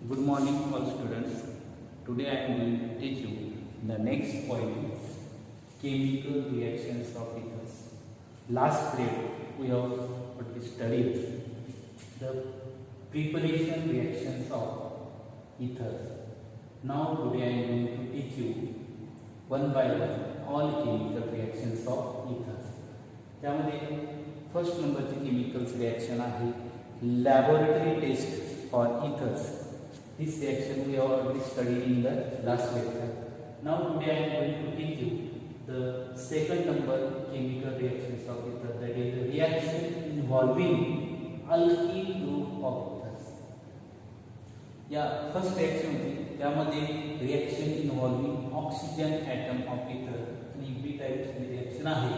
Good morning, all students. Today I am going to teach you the next point, chemical reactions of ethers. Last grade we have studied the preparation reactions of ethers. Now today I am going to teach you one by one all chemical reactions of ethers. त्यामध्ये first नंबरची chemicals reaction आहे laboratory test for ethers. This reaction we have already studied in the last lecture. Now today I am going to teach you the second number chemical reactions of ether, that is the reaction involving alkyl group of ethers. या first reaction होती त्यामध्ये reaction involving oxygen atom of ether आणि B टाइपची reaction आहे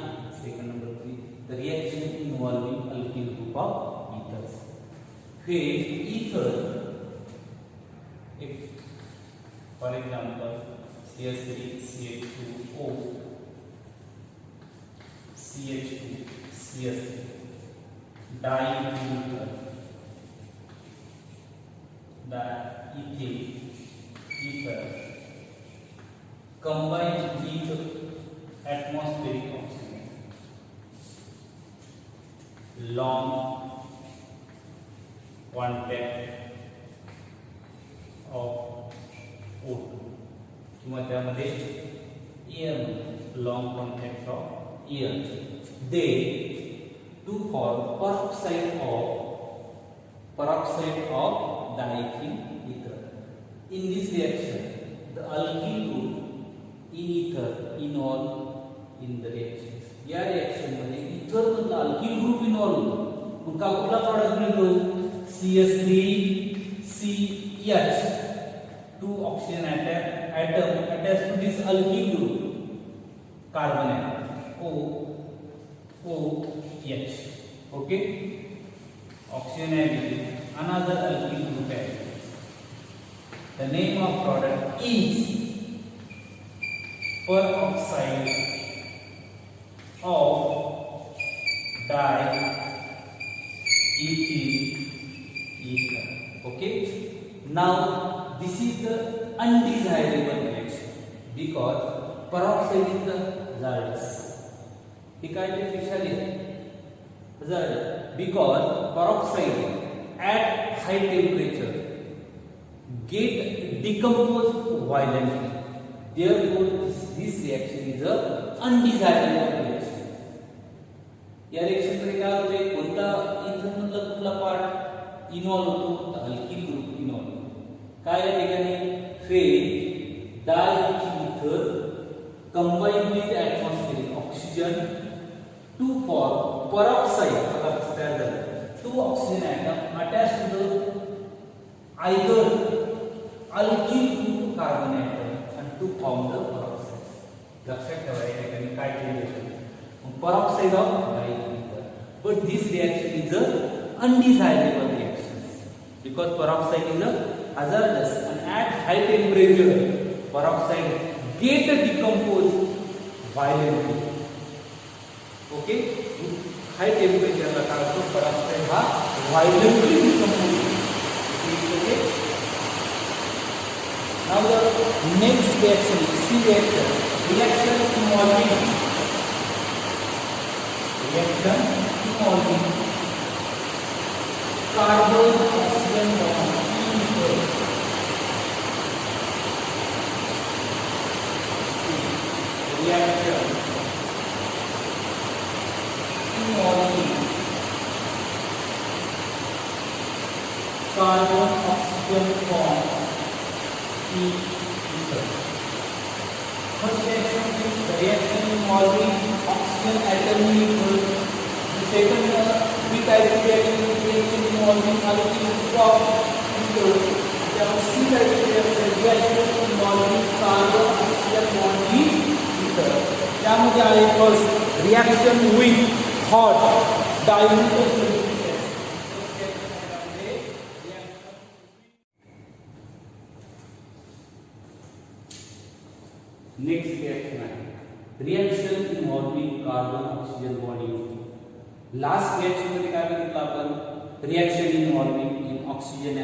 second नंबरची the reaction involving alkyl group of ethers. हे ether for example CH3 CH2O CH2 CH3 diether ether combined with atmospheric oxygen, long contact of O2 किंवा त्यामध्ये air, long contact of air, they to form peroxide of diethyl ether. In this reaction, the alkyl group in ether involved in the reactions. या reaction मध्ये ether मधला alkyl group involved होतो. मग कुठला product मिळतो? CH3CH, two oxygen atom attached to this alkyl group, carbon atom OH. Okay, oxygen atom, another alkyl group atom. The name of product is peroxide of diethyl ether. Okay, now this is the undesirable reaction because peroxide is the hazardous. Hazardous because peroxide at high temperature get decomposed violently. Therefore, this reaction is a undesirable reaction. या reaction मध्ये काय होते? कोणता ether मधला कुठला part involve होतो? तर alkyl group involve होतो. काय या ठिकाणी फेज डायईथर combined with atmospheric oxygen to form peroxide. बघा कसं तयार झालं. Two oxygen atom attached to either alkyl group carbon atom and to form the peroxide. लक्षात ठेवा या ठिकाणी काय केले peroxide of diethyl ether. But this reaction is a undesirable reaction because peroxide is a hazardous and at high temperature peroxide get decomposed violently. Okay, high temperature ला काय होतो? peroxide हा violently decompose. Okay. Now the next reaction is C reaction. Reaction involving carbon oxygen bond. Reaction involving carbon oxygen bond in ether. First reaction is the reaction involving oxygen atom in ether. The second B type reaction is reaction involving alkyl group of ether. The C type reaction involving carbon oxygen bond in ether. त्यामध्ये आहे first reaction with hot diluted. Next reaction आहे reaction involving carbon oxygen bond. Last reaction मध्ये काय बघितलं आपण? Reaction involving in oxygen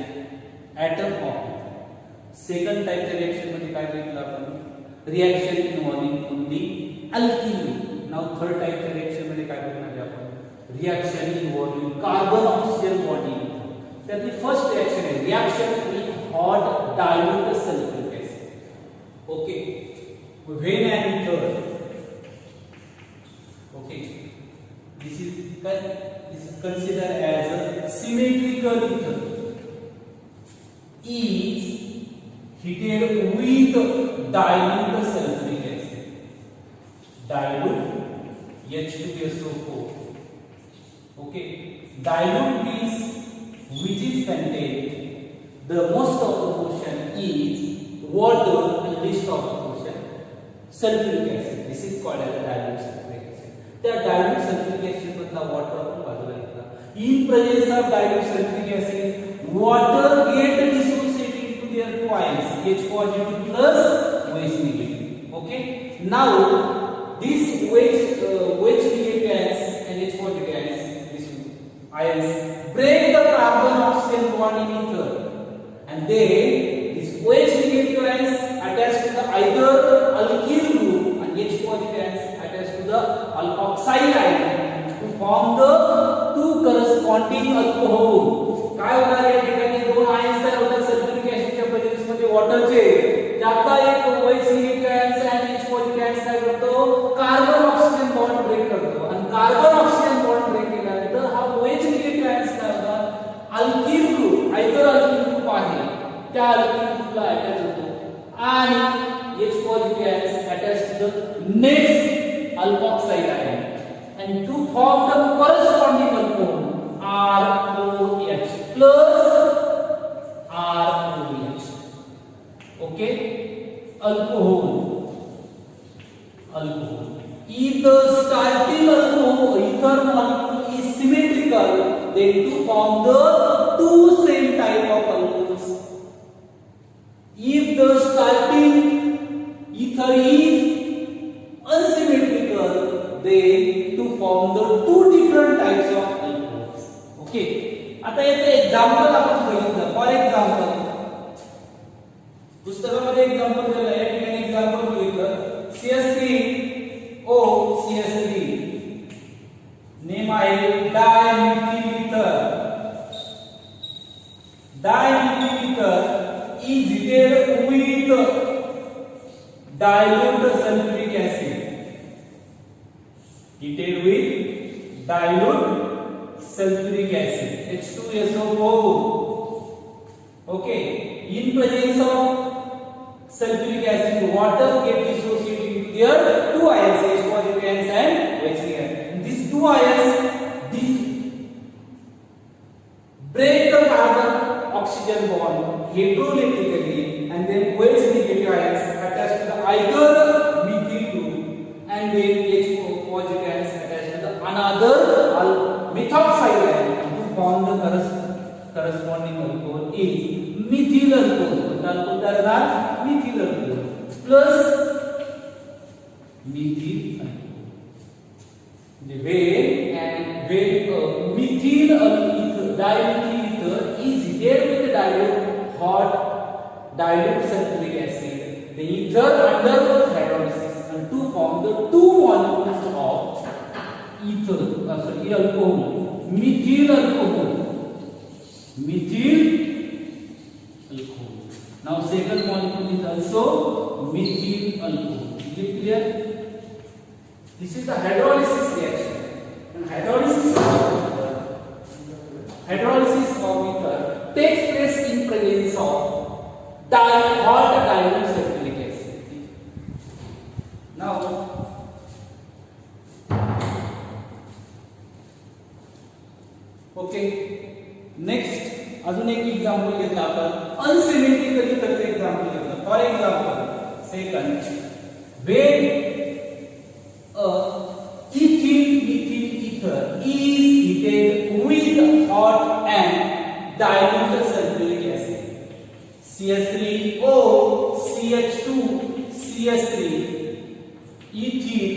atom of second टाईपच्या reaction मध्ये काय बघितलं आपण reaction involving only alkyl now third टाईपच्या रिएक्शन मध्ये काय बघणार आपण reaction involving carbon oxygen bonding त्यातली फर्स्ट रिएक्शन आहे reaction with hot dilute sulphuric acid okay when and third okay this is considered as a symmetrical ether is heated with dilute sulfuric acid dilute H2SO4 okay dilute means which is contained the most of the portion is water and least of the portion sulfuric acid this is called as a dilute त्या dilute sulphuric acid मधला water आपण बाजूला घेतला in presence of dilute sulphuric acid water get dissociated to their two ions H positive plus OH negative okay now this OH negative ions and H positive ions this ions break the carbon oxygen bond in ether and then this OH negative ions attach to the either alkyl group and H positive ions attached to the alkoxyl ion to form the two corresponding alcohol काय होणार या ठिकाणी दोन ions तयार होतात sulphuric ऍसिडच्या presence मध्ये वॉटरचे त्यातला एक OH निगेटिव्ह आयन्स आणि H पॉझिटिव्ह आयन्स काय करतो कार्बन ऑक्सिजन बॉन्ड ब्रेक करतो आणि कार्बन ऑक्सिजन बॉन्ड ब्रेक केल्यानंतर हा OH निगेटिव्ह आयन्स काय होतात अल्किल ग्रुप आयतर अल्किल ग्रुप आहे त्या अल्किल ग्रुपला अटॅच होतो आणि H positive ions attach to the next alkoxide ion and to form the corresponding alcohol ROH plus ROH okay alcohol if the starting alcohol ether molecule is symmetrical then to form the two same type of alcohols if the starting ether is unsymmetrical then to form the two different types of alcohols okay आता याचे example आपण बघितलं for example पुस्तकामध्ये example दिलं या ठिकाणी example बघितलं CH3O CH3 name आहे dimethyl ether is heated with dilute sulfuric acid heated with dilute sulfuric acid H2SO4 okay in presence of sulfuric acid water get dissociated into their two ions H positive ions and OH negative these two ions break the carbon oxygen bond hydrolytically and then OH negative ions attach to the either methyl group and then H positive ions attach to the another methoxyl ion to form the corresponding alcohol is methyl alcohol. Alcohol that methyl alcohol plus methyl alcohol. The when methyl ether dimethyl ether is heated with dilute hot dilute sulfuric acid. The ether undergoes hydrolysis and to form the two molecules of ether, alcohol, methyl alcohol. Now second molecule is also methyl alcohol. Is it clear? This is the hydrolysis reaction. And hydrolysis of ether takes place in presence of hot dilute sulfuric acid. Now okay next अजून एक example घेतला आपण unsymmetrical इथरचं example घेतलं for example second when ethyl ether is heated with hot and dilute sulfuric acid CH3O CH2 CH3 ethyl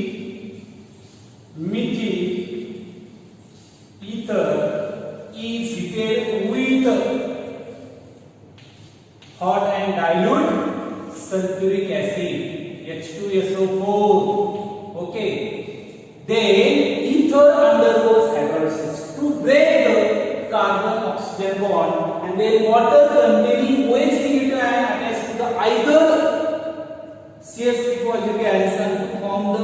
methyl ether is heated with hot and dilute sulfuric acid, H2SO4. Okay. Then ether undergoes hydrolysis to break the carbon oxygen bond, and then water containing OH negative ion attached to the either CH3 positive addition to form the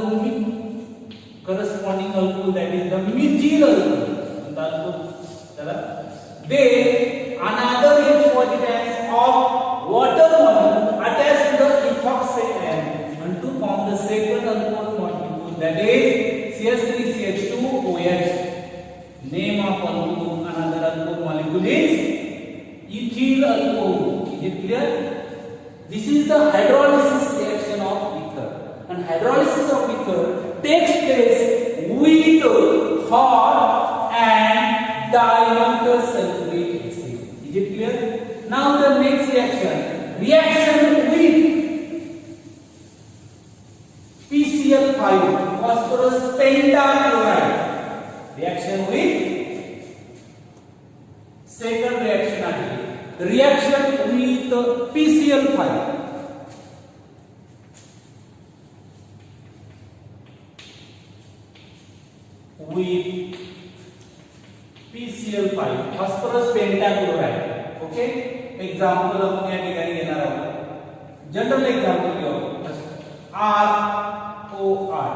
corresponding alcohol, that is the methyl alcohol. Then another H positive ion of water molecule attached to the ethoxide ion and to form the second alcohol molecule, that is CH3CH2OH. Name of alcohol, another alcohol molecule is ethyl alcohol. Is it clear? This is the hydrolysis reaction of ether, and hydrolysis of ether takes place with hot and dilute sulfuric acid. Is it clear? Now the next reaction with PCl5, phosphorus pentachloride. Reaction with second reaction with PCl5. With PCl5, phosphorus pentachloride. Okay, example आपण या ठिकाणी घेणार आहोत. General example घेऊ. ROR,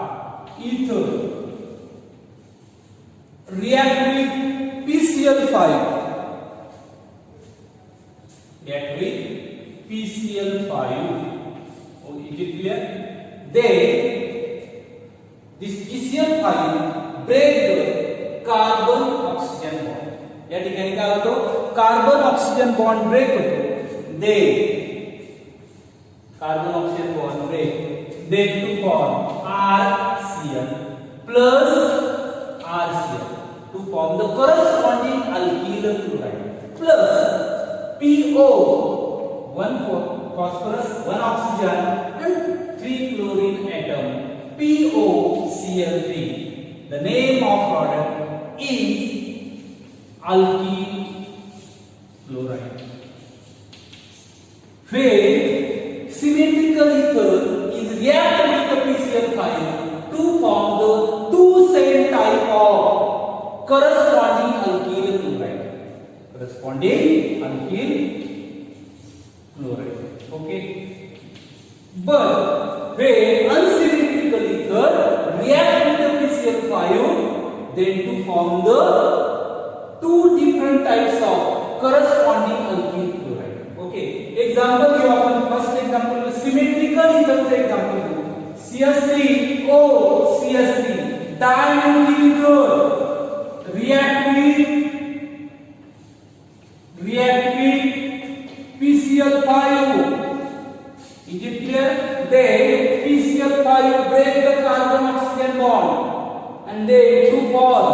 ether, react with PCl5. React with PCl5. Oh, is it clear? Then this PCl5 break the carbon oxygen bond. या ठिकाणी काय होतो? कार्बन ऑक्सिजन बॉन्ड ब्रेक होतो. Carbon oxygen bond break, then to form RCl plus RCl to form the corresponding alkyl chloride plus PO, one phosphorus, one oxygen and 3 chlorine atom, POCl3. The name of product is alkyl chloride. When symmetrical ether is reacted with the PCl5 to form the two same type of corresponding alkyl chloride. Okay. But when unsymmetrical ether react with the PCl5, then to form the two different types of corresponding alkyl chloride. Okay. Example you have first example symmetrical ether example. CH3O CH3 dimethyl ether react with PCl5. Is it clear? Then PCl5 break the carbon oxygen bond and they to form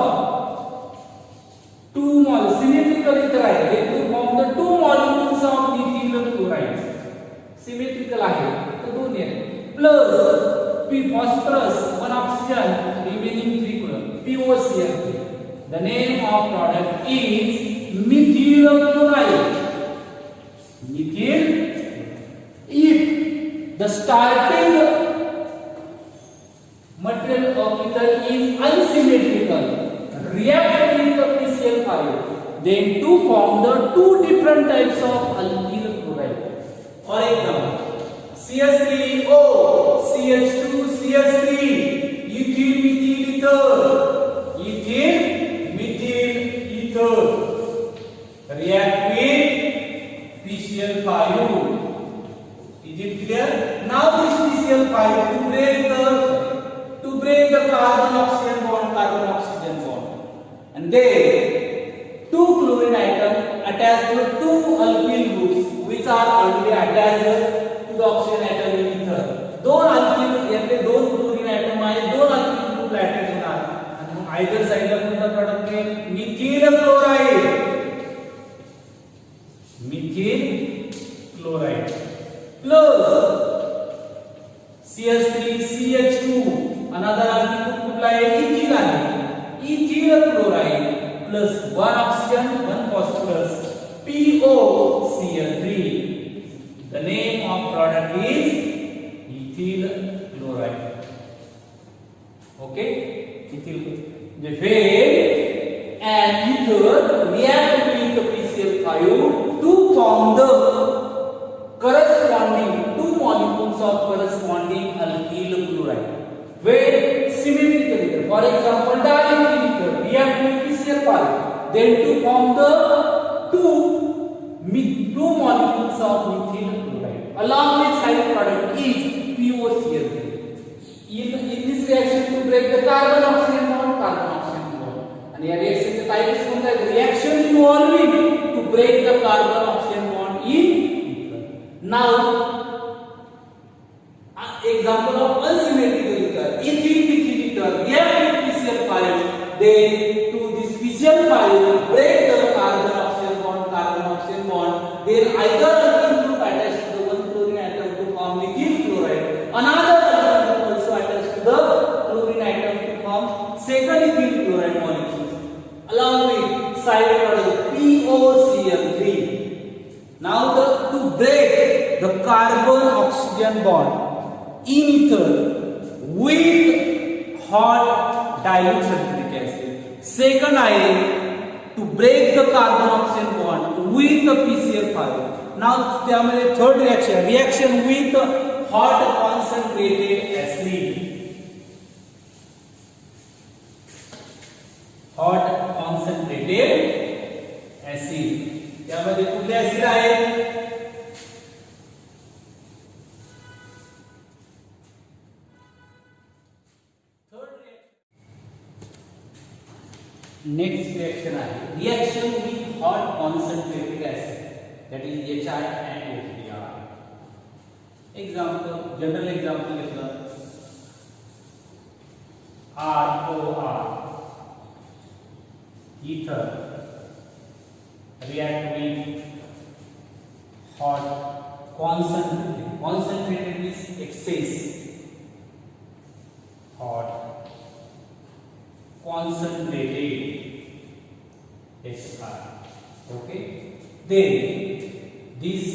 two molecules, symmetrical ether आहे, they to form the two molecules of methyl chloride. Symmetrical आहे तर दोन आहे plus P phosphorus, one oxygen, remaining 3 chlorine, POCl3. The name of product is methyl chloride. Methyl. If the starting material of ether is unsymmetrical, react with the PCl5, then to form the two different types of alkyl chloride. For example, CH3O, CH2, CH3, ethyl methyl ether, ethyl methyl ether, react with PCl5. Is it clear? Now this PCl5 to break the carbon oxygen bond, and then two chlorine atom attached to two alkyl groups which are already attached to the oxygen atom in ether. दोन alkyl यातले दोन chlorine atom आहे, दोन alkyl group ला attach होणार आणि मग either side ला कोणता product मिळेल? methyl chloride plus CH3 CH2 another alkyl group कुठला आहे? ethyl chloride plus one oxygen, one phosphorus, POCl3. The name of product is ethyl chloride. Okay, ethyl chloride. When an ether react with PCl5 to form the corresponding two molecules of corresponding alkyl chloride. When symmetrically, for example, diethyl ether react with PCl5, then to form the two molecules of methyl chloride. Along with side product is POCl3. In this reaction to break the carbon oxygen bond, and या reaction के types कोणता आहे? Reaction involving to break the carbon oxygen bond in ether. Now, example of unsymmetrical ether, ethyl methyl ether react with PCl5, then to this PCl5 break the carbon oxygen bond, then either alkyl group attached to the one chlorine atom to form methyl chloride, another alkyl group also attached to the chlorine atom to form second ethyl chloride molecule, along with side product POCl3. Now to break the carbon oxygen bond in ether with hot dilute sulfuric acid, second ion to break the carbon oxygen bond with the PCl5. Now त्यामध्ये third reaction with hot concentrated acid. Hot concentrated acid. त्यामध्ये कुठले acid आहे? Next reaction आहे reaction with hot concentrated acid, that is HI and HBr. Example, general example घेतलं ROR, ether react with hot concentrated means excess, hot concentrated HR. Okay, then this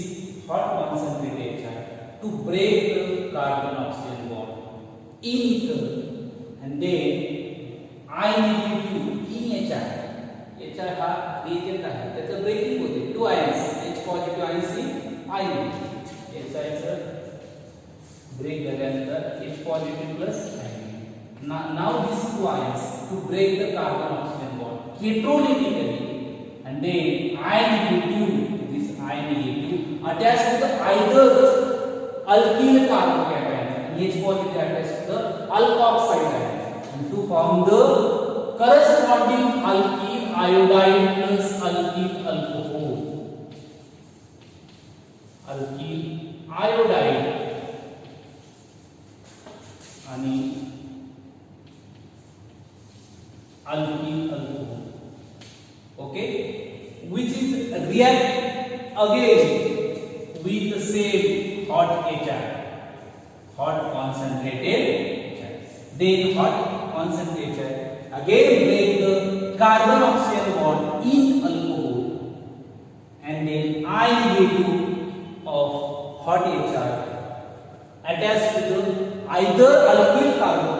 hot concentrated HR to break the carbon oxygen bond in ether, and then I negative in HR. HR हा reagent आहे, त्याचं breaking होते, two ions, H positive ions in I negative. HI चं break झाल्यानंतर H positive plus I negative. Now these two ions to break the carbon oxygen bond electrolytically, and then I negative, this I negative attached to the either alkyl carbon and H positive attached to the alkoxide ion, and to form the corresponding alkyl iodide plus alkyl alcohol. Alkyl iodide आणि alkyl alcohol. Okay, which is react again with the same hot HI, hot concentrated HI. Then hot concentrated again break the carbon oxygen bond in alcohol, and then I negative of hot HI attached to the either alkyl carbon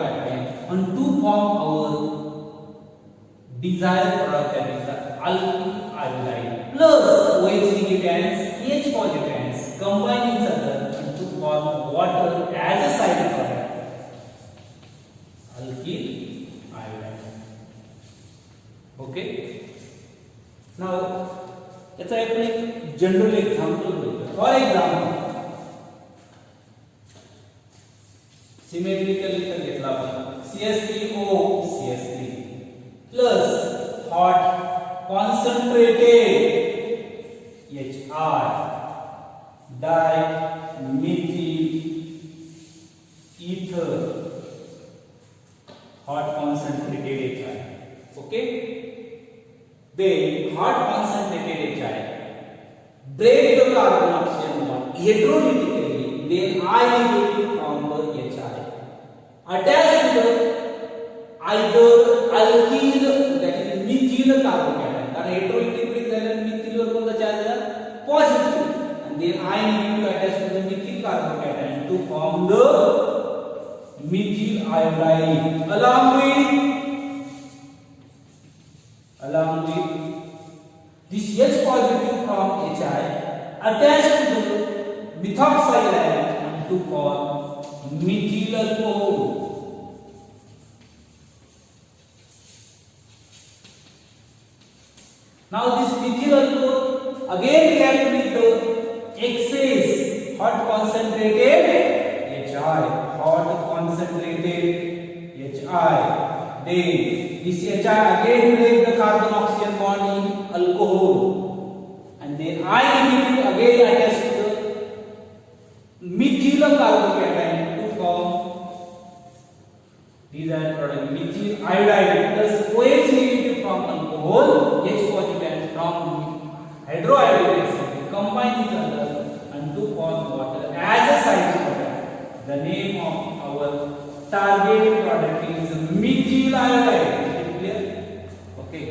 and to form our desired product, that is the alkyl iodide plus OH negative ions, H positive ions combine each other and to form water as a side product, alkyl iodide. Okay, now याचा आपण एक general example घेऊया. For example symmetrical इथं घेतला आपण CH3O CH3 plus hot concentrated HR dimethyl ether, hot concentrated HI. Okay, then hot concentrated HI break the carbon oxygen bond electrolytically, then I negative from the HI attached to the either alkyl, that is methyl carbon, कारण electrolytic break झाल्याने methyl वर कोणता charge आला? Positive, and then I negative attached iodide along with this H positive from Hi attached to the methoxyl ion and to form methyl alcohol. Now this methyl alcohol again react with the excess hot concentrated Hi, then this Hi again break the carbon oxygen bond in alcohol, and then I again attach to the methyl carbocation to form desired product methyl iodide plus OH negative from alcohol, H positive from hydroiodic acid combine each other and to form water as a side product. The name of our target product is methyl iodide. Is it clear? Okay.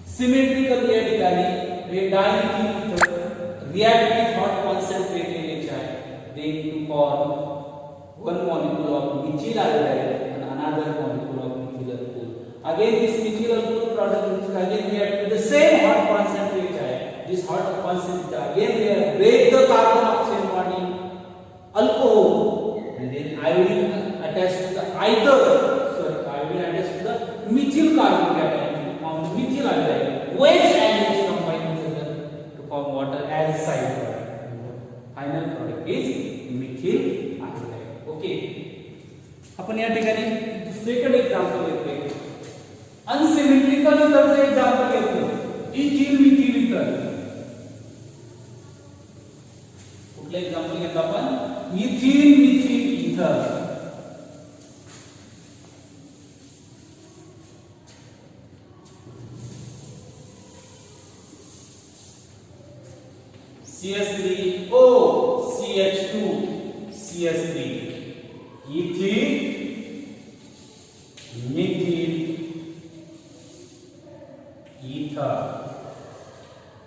Symmetrical we dimethyl react with hot concentrated Hi, then to form one molecule of methyl iodide and another molecule of methyl alcohol. Again, this methyl alcohol product again react with the same hot concentrated Hi. This hot concentrate again break the carbon oxygen bond in alcohol, and then iodine attached to the iodine attached to the methyl carbocation form methyl iodide. OH and H combine each other to form water as a side product. Final product is methyl iodide. Okay. आपण या ठिकाणी second example घेतोय. Unsymmetrical इथरचं example घेतोय. Ethyl Mithil ether. कुठलं example घेतो आपण? Ethyl Mithil ether. CH3O CH2 CH3 ethyl methyl ether.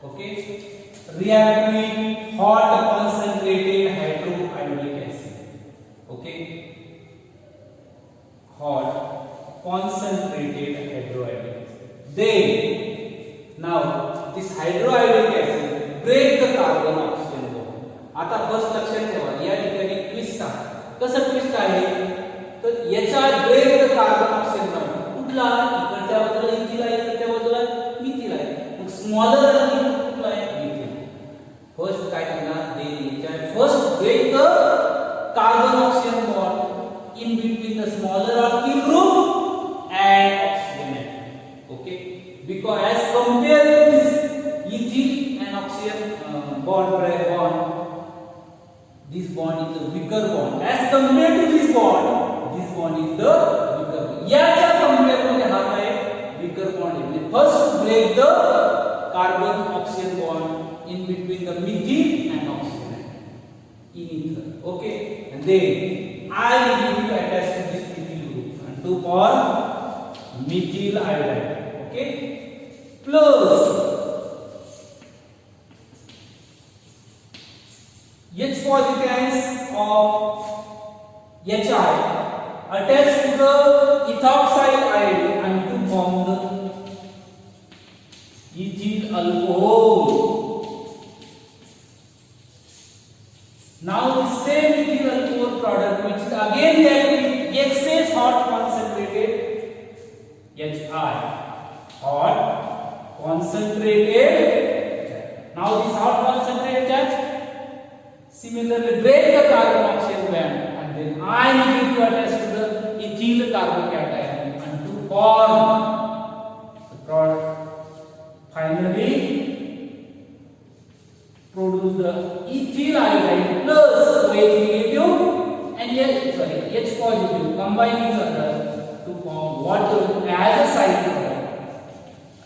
Okay, react with hot concentrated hydroiodic acid. Okay, hot concentrated hydroiodic acid. Then now this hydroiodic acid break the carbon oxygen bond. आता first लक्षात ठेवा, या ठिकाणी twist आहे. कसं twist आहे तर याचा break the carbon oxygen bond कुठला इकडच्या बाजूला इथिल आहे, इकडच्या बाजूला मिथिल आहे. मग स्मॉलर आणि कुठला आहे मिथिल. फर्स्ट काय करणार दे याच्या first break the carbon oxygen bond in between the smaller alkyl group and oxygen atom. Okay, because as compared to this ethyl and oxygen bond, this bond is a weaker bond. As compared to this bond is the weaker bond. याच्या compare मध्ये हा काय weaker bond आहे. First break the carbon oxygen bond in between the methyl and oxygen in ether. Okay, and then I need to attach to this methyl group and to form methyl iodide. Okay, plus H positives of Hi attached to the ethoxyl ion and to form the ethyl alcohol. Now the same ethyl alcohol product which is again react with excess hot concentrated Hi, hot concentrated. Now this hot concentrated charge similarly break the carbon oxygen bond, and then I need to attach to the ethyl carbocation and to form the product. Finally produce the ethyl iodide plus OH negative and H positive combine each other to form water as a side product.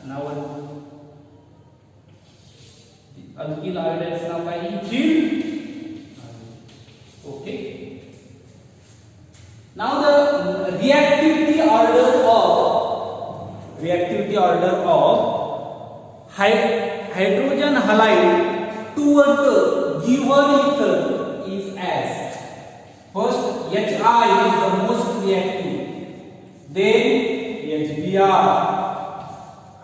Now the alkyl iodide is now by ethyl. Okay. Now the reactivity order of hydrogen halide toward the given ether is as: first Hi is the most reactive, then HBr,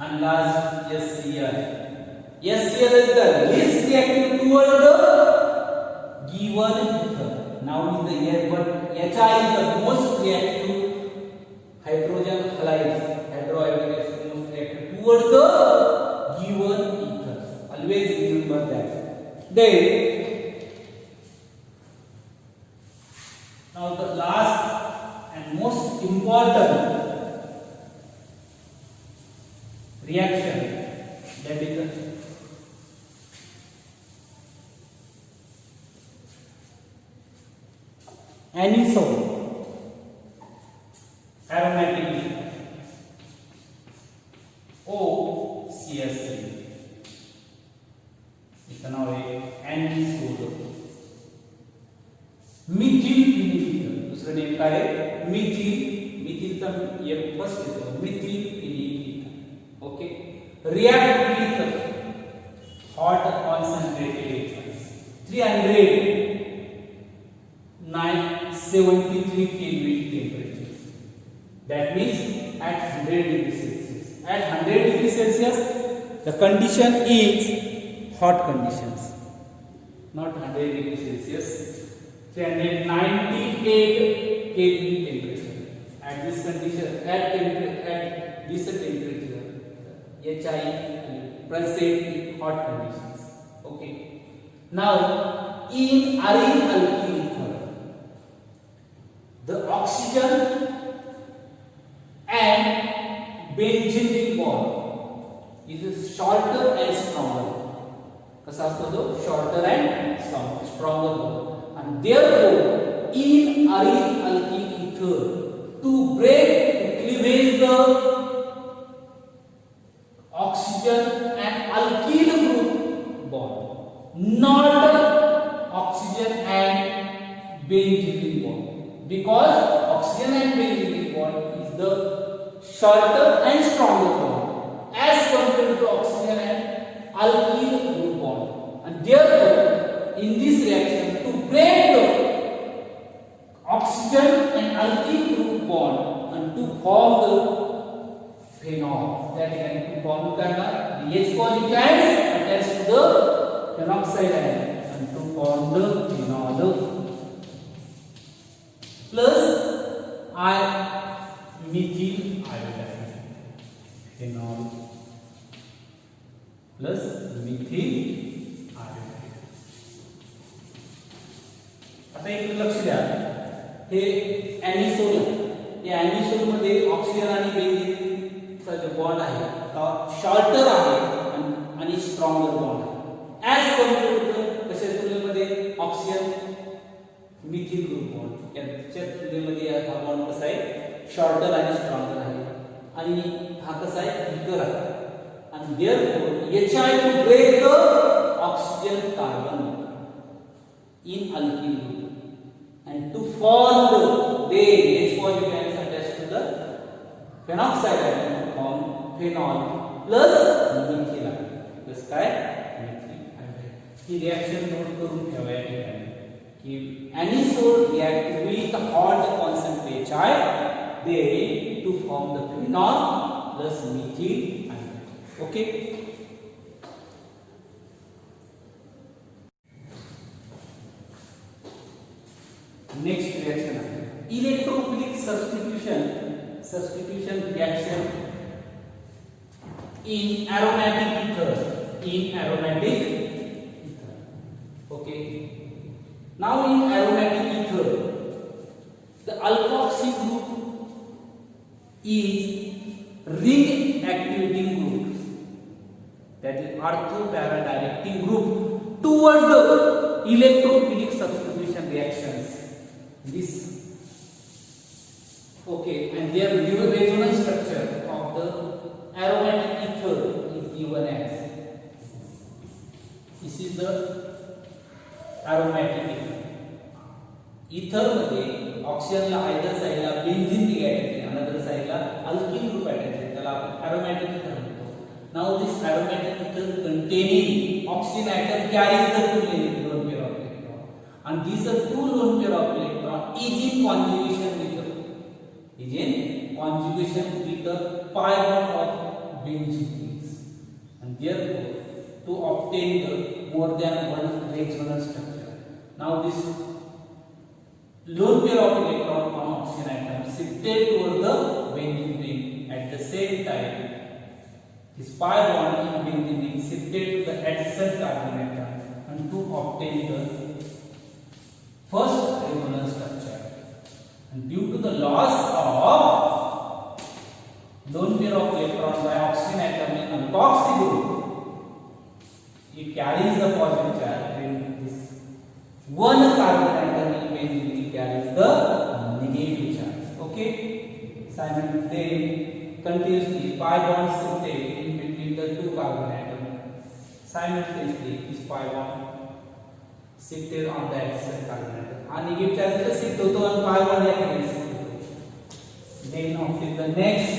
and last HCl. HCl is the least reactive toward the given ether. Now in the air, but HI is the most reactive hydrogen halides, hydrogen is most reactive toward the given ether. Always remember that. Then now the last and most important reaction, that is the anisole, aromatic OCS3. इसका नाम है anisole. Mithil phenyl, दूसरा name का है मिथिल. मिथिल का ये first है, Mithil phenyl. Okay, react with hot concentrated agents 373 Kelvin temperature. That means at 100 degrees Celsius. At 100 degrees Celsius, the condition is hot conditions. Not 100 degrees Celsius. 398 Kelvin temperature. At this condition, at this temperature, HI present in hot conditions. Okay. Now, in aryl alkyl ether, the oxygen and benzene bond is shorter and stronger. कसा असतो तो? Shorter and stronger bond. And therefore, in aryl alkyl ether, to cleavage the oxygen and alkyl group bond, not oxygen and benzene bond, because oxygen and benzene bond is the shorter and stronger bond as compared to oxygen and alkyl group bond. And therefore, in this reaction, to break the oxygen and alkyl group bond and to form the phenol, that can to form the H positive ions attached to the phenoxide ion and to form the phenol plus methyl iodide, phenol plus methyl iodide. आता एक लक्ष द्या, हे anisole आहे. या anisole मध्ये oxygen आणि बेंझिनचा जो bond आहे तो शॉर्टर आहे आणि स्ट्रॉंगर बॉन्ड आहे ॲज कम्पेअर्ड टू कशा तुलनेमध्ये ऑक्सिजन मिथिल ग्रुप बॉन्ड याच्या तुलनेमध्ये हा बॉन्ड कसा आहे, शॉर्टर आणि स्ट्रॉंगर आहे आणि हा कसा आहे, थिकर आहे. आणि therefore HI to break the oxygen carbon in alkyl group and to form the H positive ions attached to the phenoxide ion to form phenol plus methyl ion plus काय methyl iodide. ही reaction note करून ठेवा या ठिकाणी की anisole react with hot concentrate HI they to form the phenol plus methyl iodide. Okay. Next reaction आहे electrophilic substitution reaction in aromatic ether. Okay, now in aromatic ether the alkoxy group is ring activating group, that is ortho para directing group toward the electrophilic substitution reactions. This okay, and their resonance structure of the aromatic ether is given as this is the aromatic ether मध्ये ऑक्सिजनला either साइडला benzene negative आणि other साइडला alkyl group attach आहे, त्याला आपण aromatic ether म्हणतो. Now this aromatic ether containing oxygen atom carries the two lone pair of electron, and these are two lone pair of electron is in conjugation with is in conjugation with the pi bond of benzene rings, and therefore to obtain the more than one resonance structure. Now this lone pair of electron on oxygen atom shifted toward the benzene ring. At the same time, this pi bond in benzene ring shifted to the adjacent carbon atom and to obtain the first resonance structure. And due to the loss of lone pair of electrons by oxygen atom in alkoxy group, it carries the positive charge, and this one carbon atom in benzene ring carries the negative charge. Okay, Simon then continuously pi bond shifted in between the two carbon atoms. Simultaneously, this pi bond shifted on the adjacent carbon atom. Negative charge is shift होतो और pi bond या shift होतो. Then obtain the next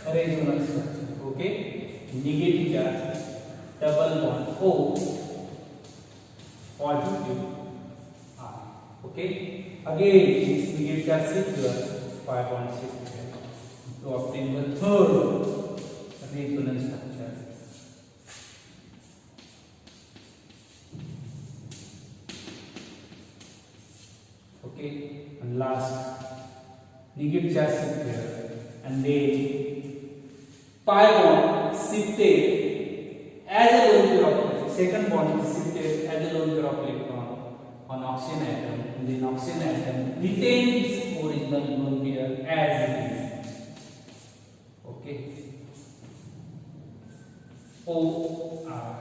resonance structure. Okay, negative charge, double bond O, positive R. Okay, again this negative charge shift here, pi bond shift here to obtain the third resonance structure. Okay, and last negative charge shift here, and then pi bond shifted as a lone pair of electron. Second bond is shifted as a lone pair of electron on oxygen atom, and then oxygen atom retains original lone pair as it is. Okay, O R.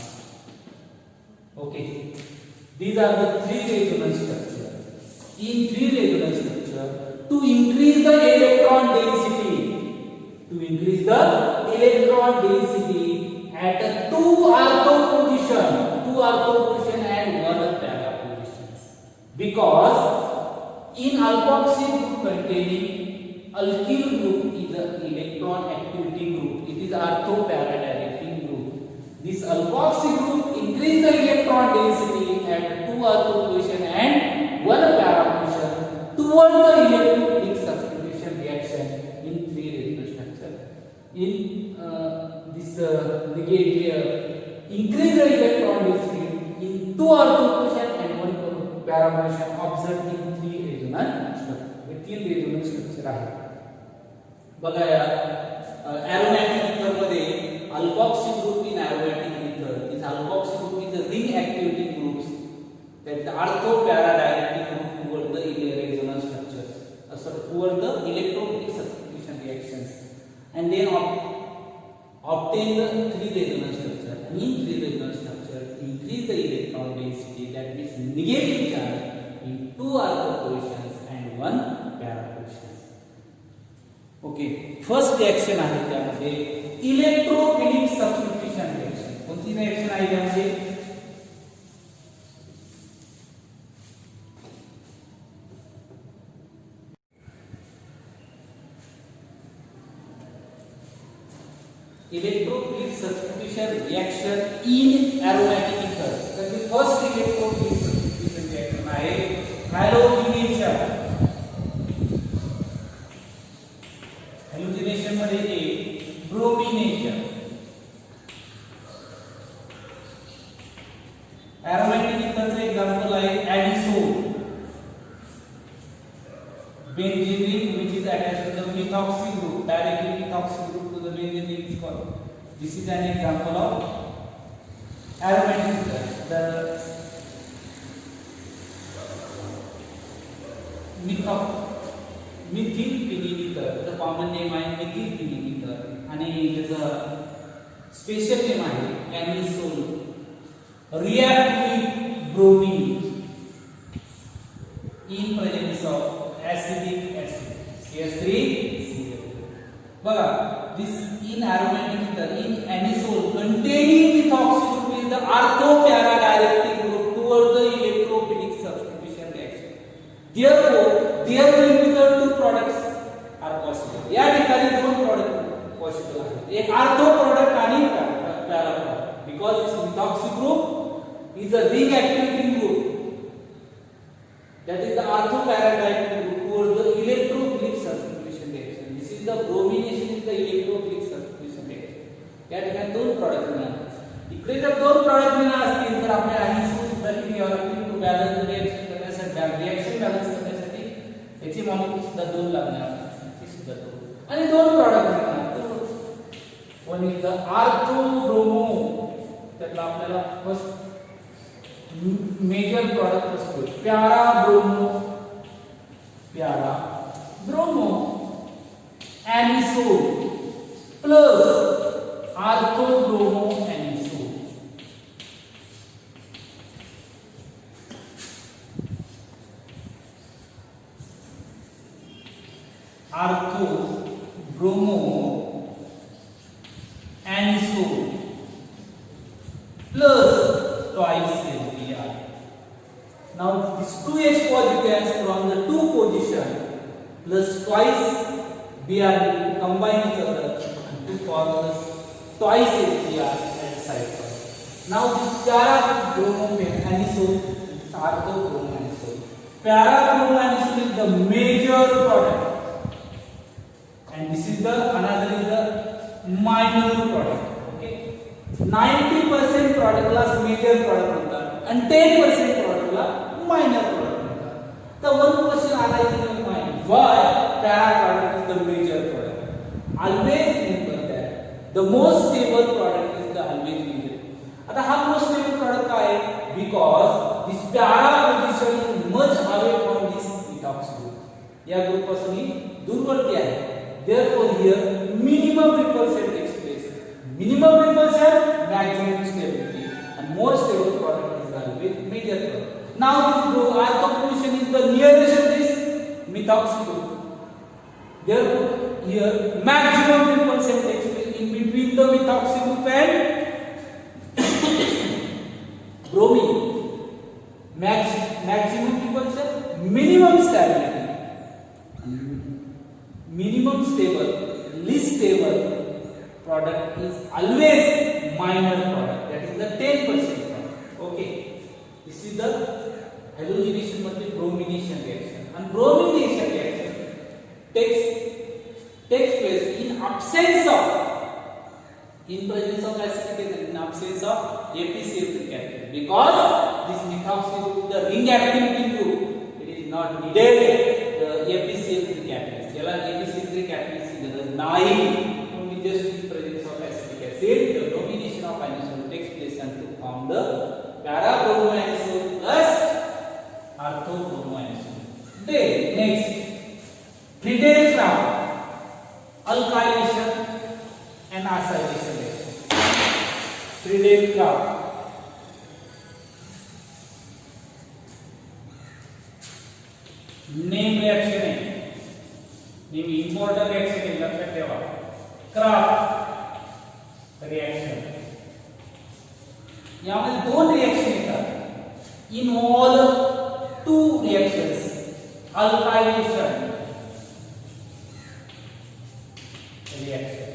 Okay, these are the three resonance structures. In three resonance structure, to increase the electron density at two ortho position and one para positions, because in alkoxy group containing alkyl group is an electron activity group, it is ortho para directing group. This alkoxy group increase the electron density at two ortho position and one para position toward the electrophilic substitution reaction in three resonance structure. In this negative increase the electron density in two ortho position and one para position observed in three resonance structure. हे तीन resonance structure आहे. बघा या aromatic ether मध्ये alkoxy group in aromatic ether, this alkoxy group is a ring activity groups, that the ortho para directing group toward the resonance structures, toward the electrophilic substitution reactions, and then obtain the three resonance structure. In three resonance structure, increase the electron density, that means negative charge, in two ortho positions and one para positions. Okay, first reaction आहे त्यामध्ये electrophilic substitution reaction. कोणती reaction आहे त्यामध्ये? Electrophilic substitution reaction in aromatic ether. तर the first electrophilic substitution reaction आहे हॅलोजिनेशन. हॅलोजिनेशन मध्ये एक bromination. aromatic ether चे एक्झाम्पल आहे ॲडिसोल, benzene ring which is attached to the methoxy group, directly methoxy group to the benzene ring is called. This is an example of aromatic ether. The methyl phenyl ether, the common name आहे methyl phenyl ether, आणि त्याचा special name आहे ॲनिसोल. react with bromine in presence of acidic acid CH3Cl. बघा, this in aromatic ether in anisole containing methoxy group is the ortho para directing group toward the electrophilic substitution reaction. Therefore, there will be the two products are possible. या ठिकाणी दोन product possible आहेत, एक ortho product आणि para product, because this methoxy group is a ring activating group, that is the ortho para directing group toward the electrophilic substitution reaction. Is the bromination is the electrophilic substitution reaction. या ठिकाणी दोन product मिळणार. इकडे जर दोन product मिळणार असतील तर आपल्याला आणि सुद्धा किती घ्यावं लागतील टू बॅलन्स रिएक्शन करण्यासाठी, रिएक्शन बॅलन्स करण्यासाठी त्याची मॉलिक्युल सुद्धा दोन लागणार. ती सुद्धा दोन आणि दोन प्रॉडक्ट मिळणार. One is the ortho bromo. त्यातला आपल्याला फर्स्ट मेजर प्रॉडक्ट असतो प्यारा ब्रोमो, प्यारा bromo anisole plus ortho bromo anisole. Ortho bromo anisole plus twice Br. Now these two H positives from the two position plus twice Br will combine each other and to form this twice Br at side. Now this para bromo anisole, artho bromo anisole. Para bromo anisole is the major product, and this is the another is the minor product. 90% प्रॉडक्टला major product म्हणतात आणि 10% प्रॉडक्टला minor product म्हणतात. तर one question आला in your mind, why para product is the major product. Always remember that the most stable product is the always major. आता हा most stable product काय आहे? Because this para position is much away from this methoxy group. या group पासून दूरवरती आहे. Therefore here minimum repulsion takes place. Minimum repulsion, maximum stability, and more stable product is always major product. Now this artho position is the nearest of this methoxy group. Therefore, here maximum repulsion takes place in between the methoxy group and bromine. Maximum repulsion, minimum stability, minimum stable, least stable product is always minor product, that is the 10% product. Okay, this is the halogenation मध्ये bromination reaction, and bromination reaction takes place in absence of, in presence of acetic acid, in absence of APCL3 catalyst, because this methoxy group, the ring activity group, it is not needed the APCL3 catalyst. याला APCL3 catalyst ची गरज नाही. Just in presence of acetic acid, the bromination of anisole takes place and to form the para bromo anisole plus artho bromo anisole. Then next, Friedel-Crafts alkylation and acylation reaction. Friedel-Crafts name reaction है, name important reaction है, लक्षात ठेवा. Craft reaction, यामध्ये दोन reaction येतात. In all two reactions, alkylation reaction